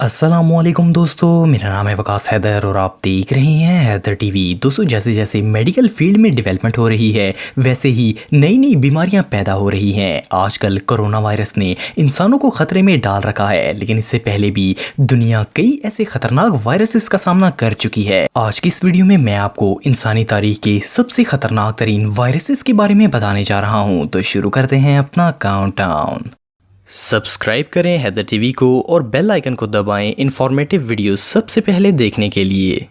अस्सलामुअलैकुम दोस्तों, मेरा नाम है वकास हैदर और आप देख रहे हैं हैदर टीवी। दोस्तों, जैसे जैसे मेडिकल फील्ड में डेवलपमेंट हो रही है वैसे ही नई नई बीमारियां पैदा हो रही हैं। आजकल कोरोना वायरस ने इंसानों को खतरे में डाल रखा है, लेकिन इससे पहले भी दुनिया कई ऐसे खतरनाक वायरसेस का सामना कर चुकी है। आज की इस वीडियो में मैं आपको इंसानी तारीख के सबसे खतरनाक तरीन वायरसेस के बारे में बताने जा रहा हूँ। तो शुरू करते हैं अपना काउंटडाउन। सब्सक्राइब करें हैदर टीवी को और बेल आइकन को दबाएं इंफॉर्मेटिव वीडियो सबसे पहले देखने के लिए।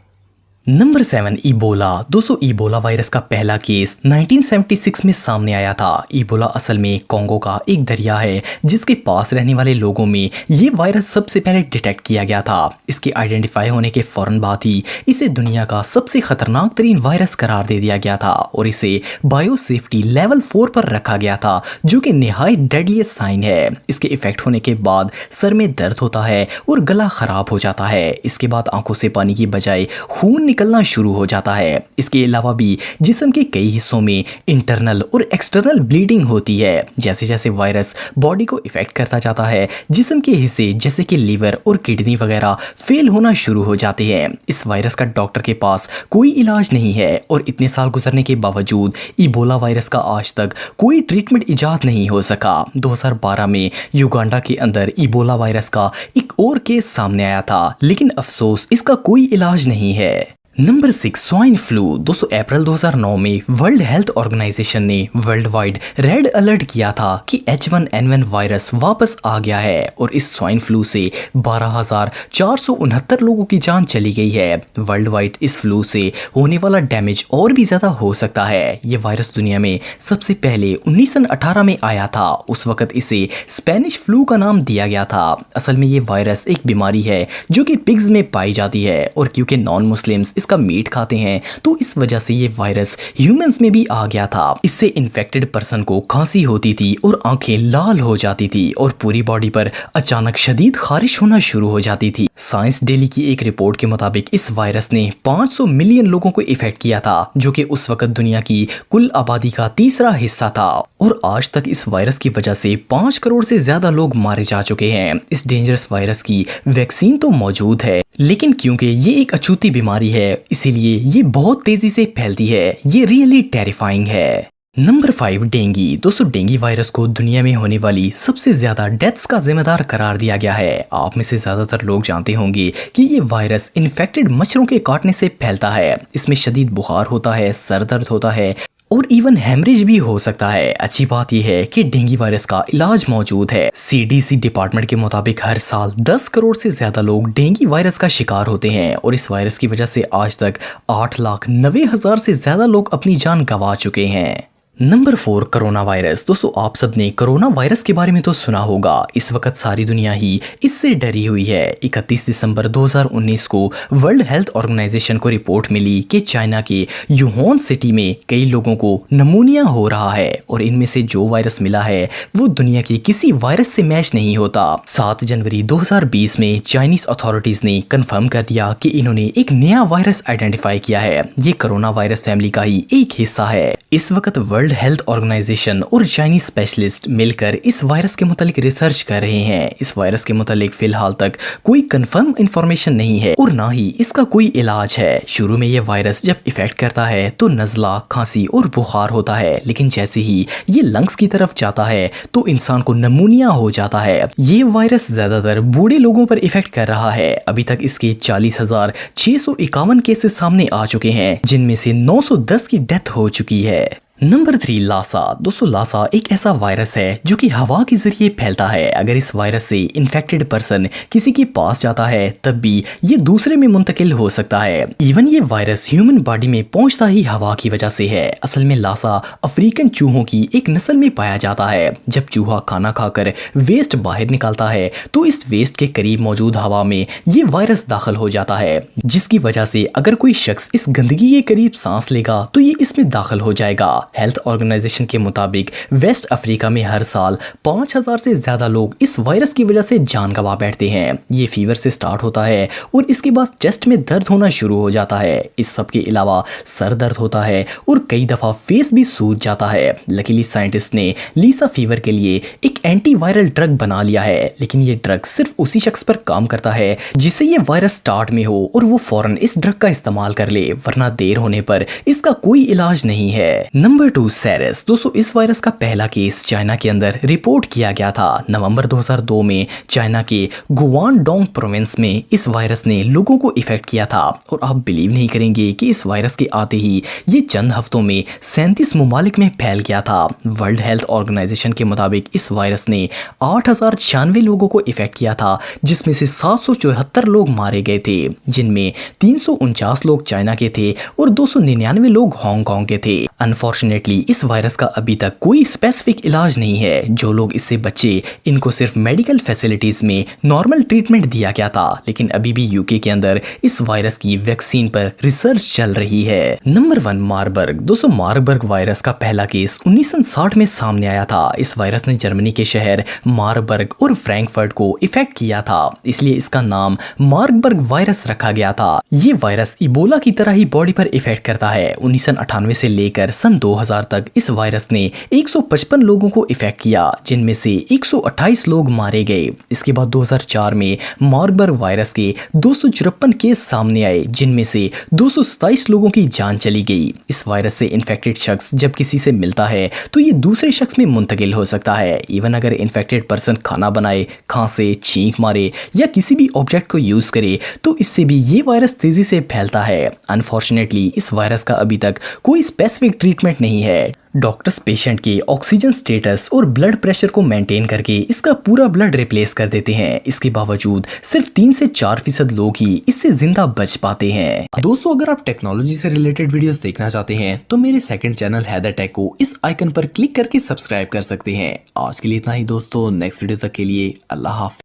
Number 7, Ebola. दोस्तों, इबोला वायरस का पहला केस 1976 में सामने आया था। इबोला असल में कोंगो का एक दरिया है जिसके पास रहने वाले लोगों में ये वायरस सबसे पहले डिटेक्ट किया गया था। इसके आइडेंटिफाई होने के फौरन बाद ही इसे दुनिया का सबसे खतरनाक तरीन वायरस करार दे दिया गया था और इसे बायो सेफ्टी लेवल 4 पर रखा गया था, जो कि निहायत डेडलीस्ट साइन है। इसके इफेक्ट होने के बाद सर में दर्द होता है और गला खराब हो जाता है। इसके बाद आंखों से पानी की बजाय खून निकलना शुरू हो जाता है। इसके अलावा भी जिस्म के कई हिस्सों में इंटरनल और एक्सटर्नल ब्लीडिंग होती है। जैसे जैसे वायरस बॉडी को इफेक्ट करता जाता है, जिस्म के हिस्से जैसे कि लीवर और किडनी वगैरह फेल होना शुरू हो जाते हैं। इस वायरस का डॉक्टर के पास कोई इलाज नहीं है और इतने साल गुजरने के बावजूद इबोला वायरस का आज तक कोई ट्रीटमेंट इजाद नहीं हो सका। 2012 में युगांडा के अंदर इबोला वायरस का एक और केस सामने आया था, लेकिन अफसोस इसका कोई इलाज नहीं है। Number 6, swine flu. दोस्तों, अप्रैल 2009 में वर्ल्ड हेल्थ ऑर्गेनाइजेशन ने वर्ल्ड वाइड रेड अलर्ट किया था कि H1N1 वायरस वापस आ गया है और इस स्वाइन फ्लू से 12,469 लोगों की जान चली गई है। वर्ल्ड वाइड इस फ्लू से होने वाला डैमेज और भी ज़्यादा हो सकता है। ये वायरस दुनिया में सबसे पहले 1918 में आया था। उस वक्त इसे स्पेनिश फ्लू का नाम दिया गया था। असल में ये वायरस एक बीमारी है जो कि पिग्स में पाई जाती है और क्योंकि नॉन मुस्लिम्स इसका मीट खाते हैं तो इस वजह से ये वायरस ह्यूमंस में भी आ गया था। इससे इन्फेक्टेड पर्सन को खांसी होती थी और आंखें लाल हो जाती थी और पूरी बॉडी पर अचानक शदीद खारिश होना शुरू हो जाती थी। साइंस डेली की एक रिपोर्ट के मुताबिक इस वायरस ने 500 मिलियन लोगों को इफेक्ट किया था, जो कि उस वक्त दुनिया की कुल आबादी का तीसरा हिस्सा था। और आज तक इस वायरस की वजह से 5 करोड़ से ज्यादा लोग मारे जा चुके हैं। इस डेंजरस वायरस की वैक्सीन तो मौजूद है, लेकिन क्योंकि ये एक अछूती बीमारी है इसीलिए ये बहुत तेजी से फैलती है। ये रियली टेरिफाइंग है। Number 5, dinghy. दोस्तों, डेंगी वायरस को दुनिया में होने वाली सबसे ज्यादा डेथ्स का जिम्मेदार करार दिया गया है। आप में से ज्यादातर लोग जानते होंगे कि ये वायरस इन्फेक्टेड मच्छरों के काटने से फैलता है। इसमें शदीद बुखार होता है, सर दर्द होता है और इवन हेमरेज भी हो सकता है। अच्छी बात यह है कि डेंगू वायरस का इलाज मौजूद है। CDC डिपार्टमेंट के मुताबिक हर साल 10 करोड़ से ज्यादा लोग डेंगू वायरस का शिकार होते हैं और इस वायरस की वजह से आज तक 8,90,000 से ज्यादा लोग अपनी जान गंवा चुके हैं। Number 4, corona virus. दोस्तों, आप सबने कोरोना वायरस के बारे में तो सुना होगा। इस वक्त सारी दुनिया ही इससे डरी हुई है। 31 दिसंबर 2019 को वर्ल्ड हेल्थ ऑर्गेनाइजेशन को रिपोर्ट मिली कि चाइना के यूहान सिटी में कई लोगों को नमूनिया हो रहा है और इनमें से जो वायरस मिला है वो दुनिया के किसी वायरस से मैच नहीं होता। 7 जनवरी 2020 में चाइनीज अथॉरिटीज ने कंफर्म कर दिया कि इन्होंने एक नया वायरस आइडेंटिफाई किया है। ये कोरोना वायरस फैमिली का ही एक हिस्सा है। इस वक्त वर्ल्ड हेल्थ ऑर्गेनाइजेशन और चाइनीज स्पेशलिस्ट मिलकर इस वायरस के मुतालिक रिसर्च कर रहे हैं। इस वायरस के मुतालिक फिलहाल तक कोई कंफर्म इंफॉर्मेशन नहीं है और ना ही इसका कोई इलाज है। शुरू में ये वायरस जब इफेक्ट करता है तो नज़ला, खांसी और बुखार होता है, लेकिन जैसे ही ये लंग्स की तरफ जाता है तो इंसान को नमूनिया हो जाता है। ये वायरस ज्यादातर बूढ़े लोगों पर इफेक्ट कर रहा है। अभी तक इसके 40,651 केसेस सामने आ चुके हैं, जिनमें से 910 की डेथ हो चुकी है। नंबर 3, लासा। दोस्तों, लासा एक ऐसा वायरस है जो कि हवा के जरिए फैलता है। अगर इस वायरस से इन्फेक्टेड पर्सन किसी के पास जाता है तब भी ये दूसरे में मुंतकिल हो सकता है। इवन ये वायरस ह्यूमन बॉडी में पहुंचता ही हवा की वजह से है। असल में लासा अफ्रीकन चूहों की एक नस्ल में पाया जाता है। जब चूहा खाना खाकर वेस्ट बाहर निकालता है तो इस वेस्ट के करीब मौजूद हवा में ये वायरस दाखिल हो जाता है, जिसकी वजह से अगर कोई शख्स इस गंदगी के करीब सांस लेगा तो ये इसमें दाखिल हो जाएगा। हेल्थ ऑर्गेनाइजेशन के मुताबिक वेस्ट अफ्रीका में हर साल 5000 से ज़्यादा लोग इस वायरस की वजह से जान गंवा बैठते हैं। ये फीवर से स्टार्ट होता है और इसके बाद चेस्ट में दर्द होना शुरू हो जाता है। इस सब के अलावा सर दर्द होता है और कई दफ़ा फेस भी सूज जाता है। लकीली साइंटिस्ट ने लीसा फीवर के लिए एक एंटीवायरल ड्रग बना लिया है, लेकिन ये ड्रग सिर्फ उसी शख्स पर काम करता है जिसे ये वायरस स्टार्ट में हो और वो फौरन इस ड्रग का इस्तेमाल कर ले, वरना देर होने पर इसका कोई इलाज नहीं है। नंबर 2 सैरस। दोस्तों, इस वायरस का पहला केस चाइना के अंदर रिपोर्ट किया गया था। नवंबर 2002 में चाइना के गुआंगडोंग प्रोविंस में इस वायरस ने लोगों को इफेक्ट किया था और आप बिलीव नहीं करेंगे कि इस वायरस के आते ही ये चंद हफ्तों में 37 मुमालिक में फैल गया था। वर्ल्ड हेल्थ ऑर्गेनाइजेशन के मुताबिक इस वायरस ने 8096 लोगों को इफेक्ट किया था, जिसमें से 774 लोग मारे गए थे, जिनमें 349 लोग चाइना के थे और 299 लोग हांगकांग के थे। अनफॉर्चुनेटली इस वायरस का अभी तक कोई स्पेसिफिक इलाज नहीं है। जो लोग इससे बचे इनको सिर्फ मेडिकल फैसिलिटीज में नॉर्मल ट्रीटमेंट दिया गया था, लेकिन अभी भी यूके के अंदर इस वायरस की वैक्सीन पर रिसर्च चल रही है। Number 1 Marburg. दोस्तों, मार्बर्ग वायरस का पहला केस 1960 में सामने आया था। इस वायरस ने जर्मनी के शहर मार्बर्ग और फ्रैंकफर्ट को इफेक्ट किया था, इसलिए इसका नाम मार्बर्ग वायरस रखा गया था। ये वायरस इबोला की तरह ही बॉडी पर इफेक्ट करता है। 1998 से लेकर सन 2000 तक इस वायरस ने 155 लोगों को इफेक्ट किया, जिनमें से 128 लोग मारे गए। इसके बाद 2004 में मार्बर्ग वायरस के 254 केस सामने आए, जिनमें से 227 लोगों की जान चली गई। इस वायरस से इन्फेक्टेड शख्स जब किसी से मिलता है तो ये दूसरे शख्स में मुंतकिल हो सकता है। इवन अगर इन्फेक्टेड पर्सन खाना बनाए, खांसे, छींक मारे या किसी भी ऑब्जेक्ट को यूज करे तो इससे भी ये वायरस तेजी से फैलता है। अनफॉर्चुनेटली इस वायरस का अभी तक कोई स्पेसिफिक ट्रीटमेंट नहीं है। डॉक्टर्स पेशेंट के ऑक्सीजन स्टेटस और ब्लड प्रेशर को मेंटेन करके इसका पूरा ब्लड रिप्लेस कर देते हैं। इसके बावजूद सिर्फ 3 से 4% लोग ही इससे जिंदा बच पाते हैं। दोस्तों, अगर आप टेक्नोलॉजी से रिलेटेड वीडियोस देखना चाहते हैं तो मेरे सेकंड चैनल हैदर टेक को इस आइकन पर क्लिक करके सब्सक्राइब कर सकते हैं। आज के लिए इतना ही दोस्तों, नेक्स्ट वीडियो तक के लिए अल्लाह हाफ़िज़।